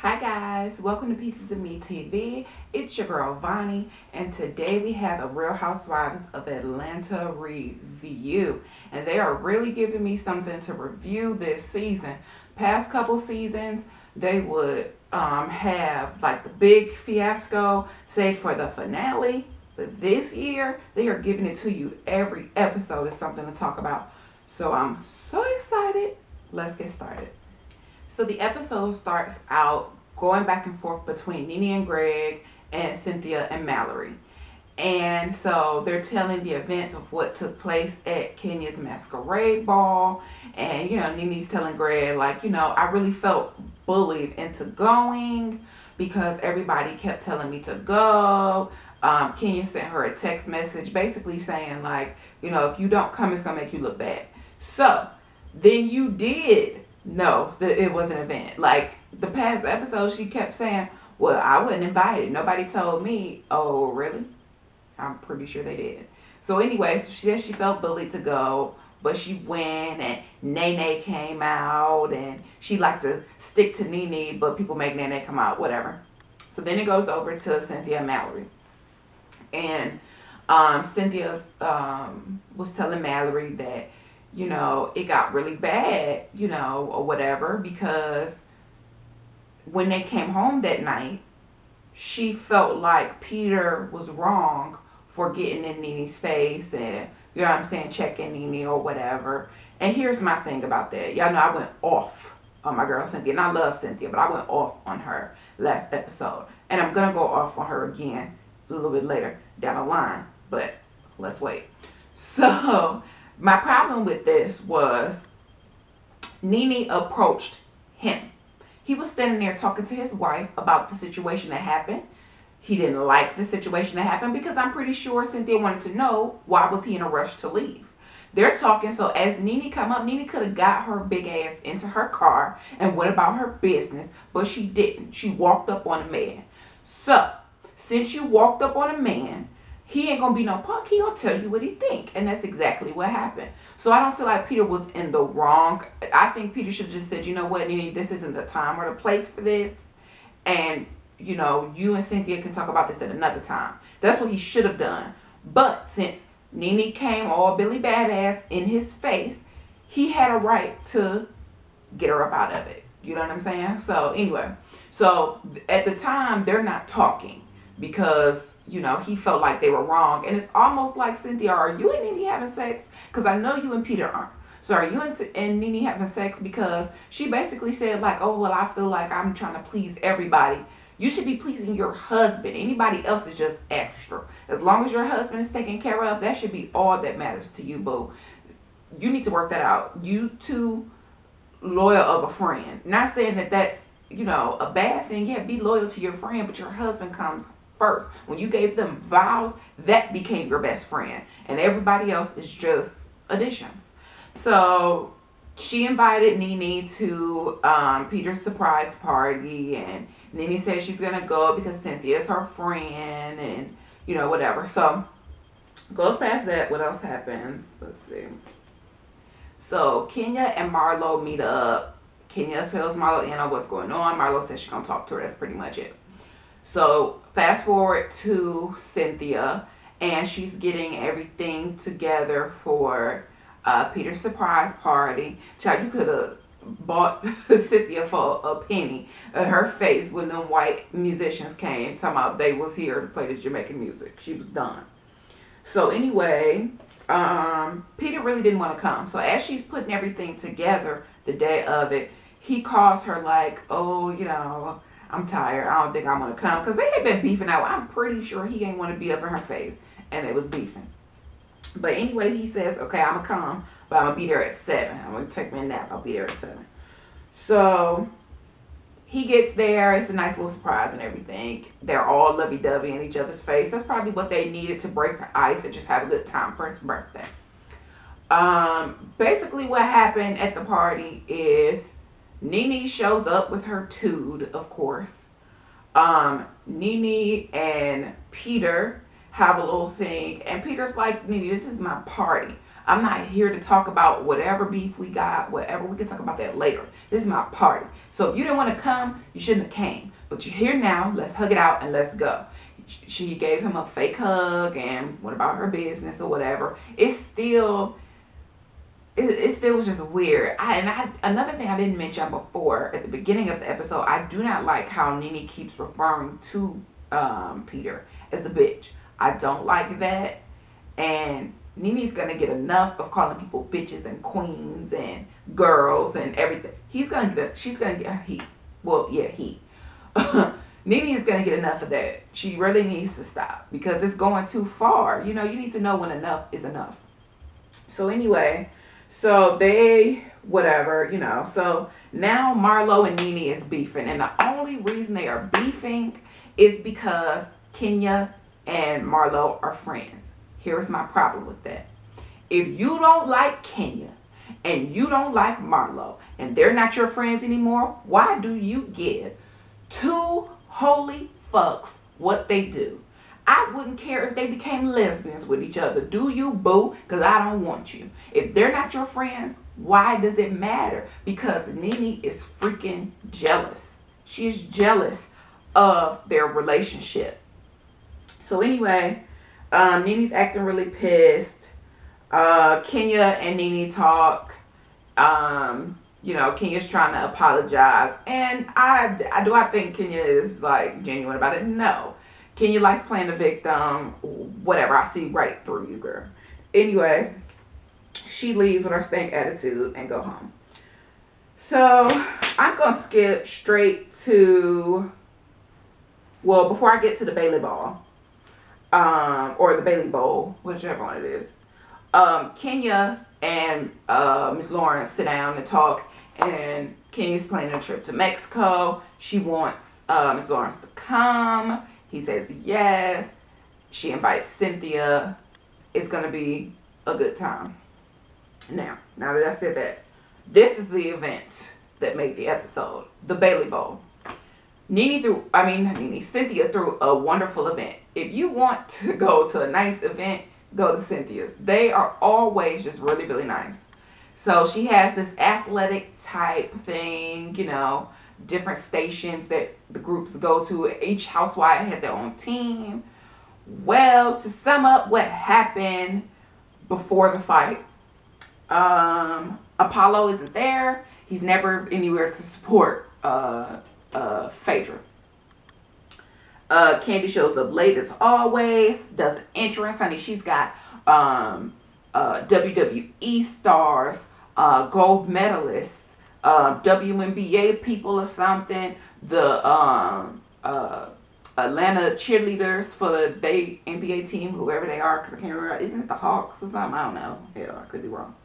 Hi guys, welcome to Pieces of Me TV. It's your girl Vonnie, and today we have a Real Housewives of Atlanta review. And they are really giving me something to review this season. Past couple seasons, they would have like the big fiasco saved for the finale. But this year, they are giving it to you every episode is something to talk about. So I'm so excited. Let's get started. So the episode starts out going back and forth between Nene and Greg and Cynthia and Mallory. And so they're telling the events of what took place at Kenya's masquerade ball. And, Nene's telling Greg, like, I really felt bullied into going because everybody kept telling me to go. Kenya sent her a text message basically saying, like, if you don't come, it's going to make you look bad. So then you did know that it was an event. Like the past episode, she kept saying, well, I wasn't invited. Nobody told me. Oh, really? I'm pretty sure they did. So anyway, so she said she felt bullied to go, but she went, and Nene came out, and she liked to stick to Nene, but people make Nene come out, whatever. So then it goes over to Cynthia and Mallory. And Cynthia was telling Mallory that it got really bad, or whatever, because when they came home that night, she felt like Peter was wrong for getting in Nene's face and, checking Nene or whatever. And here's my thing about that. Y'all know I went off on my girl Cynthia, and I love Cynthia, but I went off on her last episode. And I'm going to go off on her again a little bit later down the line, but let's wait. So my problem with this was Nene approached him. He was standing there talking to his wife about the situation that happened. He didn't like the situation that happened because I'm pretty sure Cynthia wanted to know why was he in a rush to leave. They're talking, so as Nene come up, Nene could have got her big ass into her car and went about her business, but she didn't. She walked up on a man. So, since you walked up on a man, he ain't gonna be no punk. He gonna tell you what he think, and that's exactly what happened. So I don't feel like Peter was in the wrong. I think Peter should have just said, you know what, Nene, this isn't the time or the place for this, and you and Cynthia can talk about this at another time. That's what he should have done. But since Nene came all Billy Badass in his face, he had a right to get her up out of it. You know what I'm saying? So anyway, so at the time they're not talking because he felt like they were wrong. And it's almost like, Cynthia, are you and Nene having sex? Because I know you and Peter aren't. So are you and Nene having sex? Because she basically said, like, oh, well, I feel like I'm trying to please everybody. You should be pleasing your husband. Anybody else is just extra. As long as your husband is taken care of, that should be all that matters to you, boo. You need to work that out. You too loyal of a friend. Not saying that that's, a bad thing. Yeah, be loyal to your friend, but your husband comes first. When you gave them vows, that became your best friend, and everybody else is just additions. So she invited Nene to Peter's surprise party, and Nene said she's gonna go because Cynthia is her friend, and whatever. So goes past that. What else happened? Let's see. So Kenya and Marlo meet up. Kenya fills Marlo in on what's going on. Marlo says she's gonna talk to her. That's pretty much it. So fast forward to Cynthia, and she's getting everything together for Peter's surprise party. Child, you could have bought Cynthia for a penny. Her face when them white musicians came talking about they was here to play the Jamaican music. She was done. So anyway, Peter really didn't want to come. So as she's putting everything together the day of it, he calls her like, oh, I'm tired. I don't think I'm going to come. Because they had been beefing out. I'm pretty sure he ain't want to be up in her face. And it was beefing. But anyway, he says, okay, I'm going to come. But I'm going to be there at 7. I'm going to take me a nap. I'll be there at 7. So he gets there. It's a nice little surprise and everything. They're all lovey-dovey in each other's face. That's probably what they needed to break the ice and just have a good time for his birthday. Basically what happened at the party is Nene shows up with her dude, of course. Nene and Peter have a little thing, and Peter's like, Nene, this is my party. I'm not here to talk about whatever beef we got, whatever. We can talk about that later. This is my party. So if you didn't want to come, you shouldn't have came. But you're here now. Let's hug it out and let's go. She gave him a fake hug, and what about her business or whatever. It still was just weird. Another thing I didn't mention before at the beginning of the episode, I do not like how Nene keeps referring to Peter as a bitch. I don't like that. And Nene's gonna get enough of calling people bitches and queens and girls and everything. She's gonna get heat. Well, yeah, heat. Nene is gonna get enough of that. She really needs to stop because it's going too far. You know, you need to know when enough is enough. So anyway, so they, whatever, you know. So now Marlo and Nene is beefing. And the only reason they are beefing is because Kenya and Marlo are friends. Here's my problem with that. If you don't like Kenya and you don't like Marlo and they're not your friends anymore, why do you give two holy fucks what they do? I wouldn't care if they became lesbians with each other. Do you, boo? Because I don't want you. If they're not your friends, why does it matter? Because Nene is freaking jealous. She is jealous of their relationship. So anyway, Nene's acting really pissed. Kenya and Nene talk. You know, Kenya's trying to apologize. And I think Kenya is like genuine about it? No. Kenya likes playing the victim. Whatever. I see right through you, girl. Anyway, she leaves with her stank attitude and go home. So I'm going to skip straight to, well, before I get to the Bailey Ball, or the Bailey Bowl, whichever one it is. Kenya and Miss Lawrence sit down and talk, and Kenya's planning a trip to Mexico. She wants Miss Lawrence to come. He says yes. She invites Cynthia. It's going to be a good time. Now that I said that, this is the event that made the episode, the Bailey Bowl. Cynthia threw a wonderful event. If you want to go to a nice event, go to Cynthia's. They are always just really, really nice. So she has this athletic type thing, you know, different stations that the groups go to. Each housewife had their own team. Well, to sum up what happened before the fight, Apollo isn't there. He's never anywhere to support Phaedra. Candy shows up late as always, does an entrance, honey. She's got WWE stars, gold medalists, WNBA people or something, the Atlanta cheerleaders for the NBA team, whoever they are, because I can't remember. Isn't it the Hawks or something? I don't know. Hell, I could be wrong.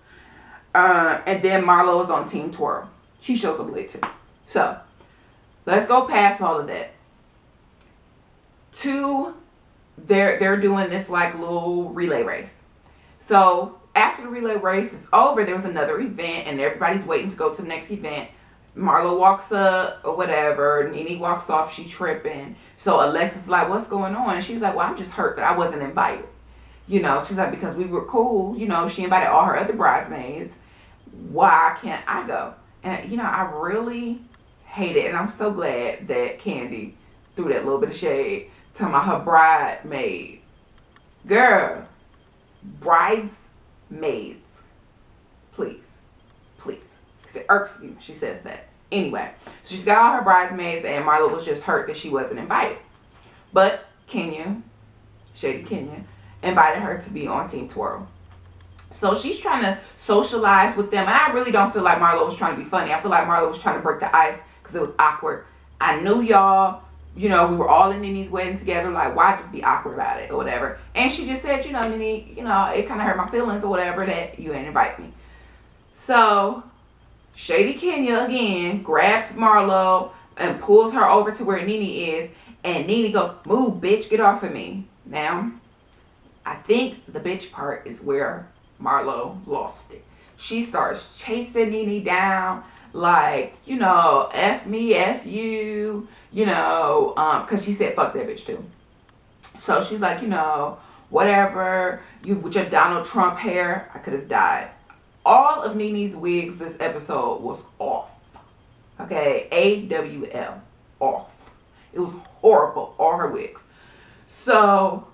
And then Marlo is on Team Twirl. She shows up late too. So let's go past all of that. They're doing this like little relay race. So after the relay race is over, there was another event and everybody's waiting to go to the next event. Marlo walks up or whatever. Nene walks off. She tripping. So Alexis is like, what's going on? And she's like, well, I'm just hurt that I wasn't invited. You know, she's like, because we were cool. You know, she invited all her other bridesmaids. Why can't I go? And, you know, I really hate it. And I'm so glad that Candy threw that little bit of shade to her bridesmaid. Girl, bridesmaids. Please. Please. Because it irks me when she says that. Anyway, so she's got all her bridesmaids and Marlo was just hurt that she wasn't invited. But Kenya, Shady Kenya, invited her to be on Team Twirl. So she's trying to socialize with them. And I really don't feel like Marlo was trying to be funny. I feel like Marlo was trying to break the ice because it was awkward. I knew y'all, you know, we were all in Nene's wedding together. Like, why just be awkward about it or whatever? And she just said, you know, Nene, you know, it kind of hurt my feelings or whatever that you didn't invite me. So Shady Kenya again grabs Marlo and pulls her over to where Nene is. And Nene goes, move, bitch, get off of me. Now, I think the bitch part is where Marlo lost it. She starts chasing Nene down like, you know, F me, F you, you know, because she said fuck that bitch too. So she's like, you know, whatever. You with your Donald Trump hair, I could have died. All of Nene's wigs this episode was off. Okay, AWL, off. It was horrible, all her wigs. So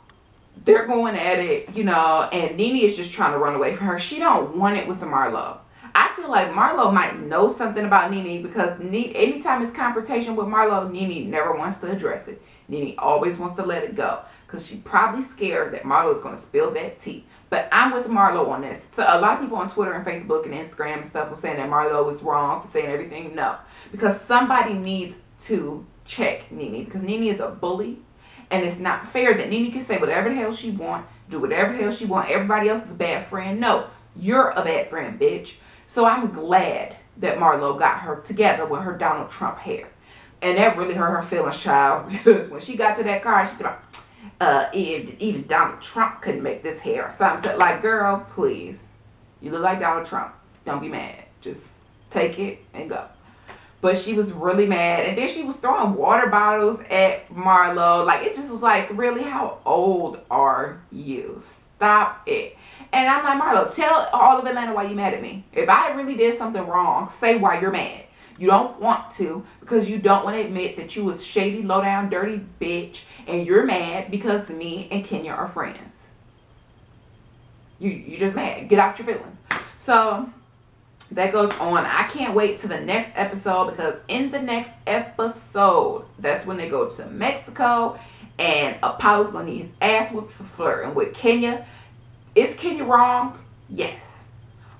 they're going at it, you know, and Nene is just trying to run away from her. She don't want it with Marlo. I feel like Marlo might know something about Nene because anytime it's confrontation with Marlo, Nene never wants to address it. Nene always wants to let it go because she's probably scared that Marlo is going to spill that tea. But I'm with Marlo on this. So a lot of people on Twitter and Facebook and Instagram and stuff were saying that Marlo was wrong for saying everything. No, because somebody needs to check Nene because Nene is a bully. And it's not fair that Nene can say whatever the hell she want, do whatever the hell she want. Everybody else is a bad friend. No, you're a bad friend, bitch. So I'm glad that Marlo got her together with her Donald Trump hair. And that really hurt her feelings, child. Because when she got to that car, she said, even Donald Trump couldn't make this hair. So I'm saying, like, girl, please. You look like Donald Trump. Don't be mad. Just take it and go. But she was really mad. And then she was throwing water bottles at Marlo. Like, it just was like, really, how old are you? Stop it. And I'm like, Marlo, tell all of Atlanta why you mad at me. If I really did something wrong, say why you're mad. You don't want to because you don't want to admit that you was shady, low down, dirty bitch. And you're mad because me and Kenya are friends. You just mad. Get out your feelings. So that goes on. I can't wait to the next episode because in the next episode, that's when they go to Mexico and Apollo's going to need his ass whipped for flirting with Kenya. Is Kenya wrong? Yes.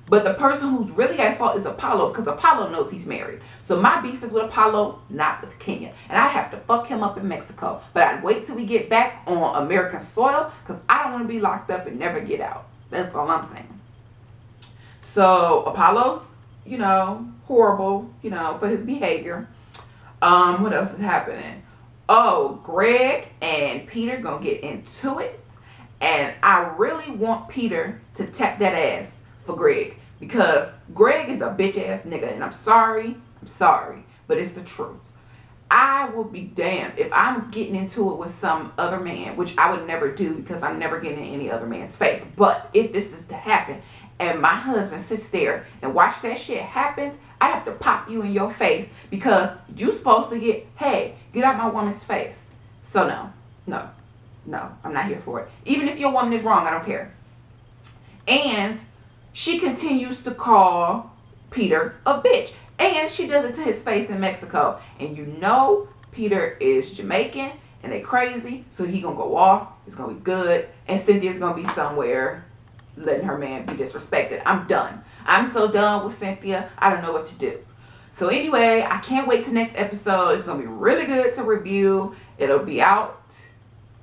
But the person who's really at fault is Apollo because Apollo knows he's married. So my beef is with Apollo, not with Kenya. And I'd have to fuck him up in Mexico. But I'd wait till we get back on American soil because I don't want to be locked up and never get out. That's all I'm saying. So Apollo's, you know, horrible, you know, for his behavior. What else is happening? Oh, Greg and Peter gonna get into it. And I really want Peter to tap that ass for Greg. Because Greg is a bitch ass nigga. And I'm sorry, but it's the truth. I will be damned if I'm getting into it with some other man, which I would never do because I'm never getting in any other man's face. But if this is to happen and my husband sits there and watch that shit happens, I have to pop you in your face because you supposed to get out my woman's face. So no, I'm not here for it. Even if your woman is wrong, I don't care. And she continues to call Peter a bitch. And she does it to his face in Mexico. And you know Peter is Jamaican and they crazy. So he gonna go off. It's gonna be good. And Cynthia's gonna be somewhere letting her man be disrespected. I'm done. I'm so done with Cynthia. I don't know what to do. So anyway, I can't wait till next episode. It's gonna be really good to review. It'll be out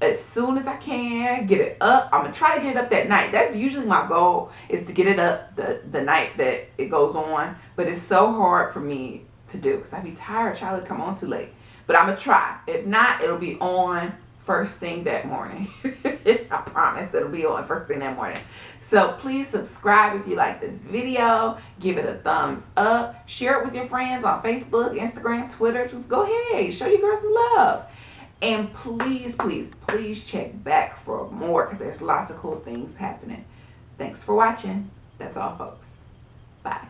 as soon as I can. Get it up. I'm gonna try to get it up that night. That's usually my goal, is to get it up the night that it goes on. But it's so hard for me to do because I be tired. Charlie come on too late. But I'm gonna try. If not, it'll be on first thing that morning. I promise it'll be on first thing that morning. So please subscribe if you like this video. Give it a thumbs up. Share it with your friends on Facebook, Instagram, Twitter. Just go ahead. Show your girl some love. And please, please, please check back for more because there's lots of cool things happening. Thanks for watching. That's all, folks. Bye.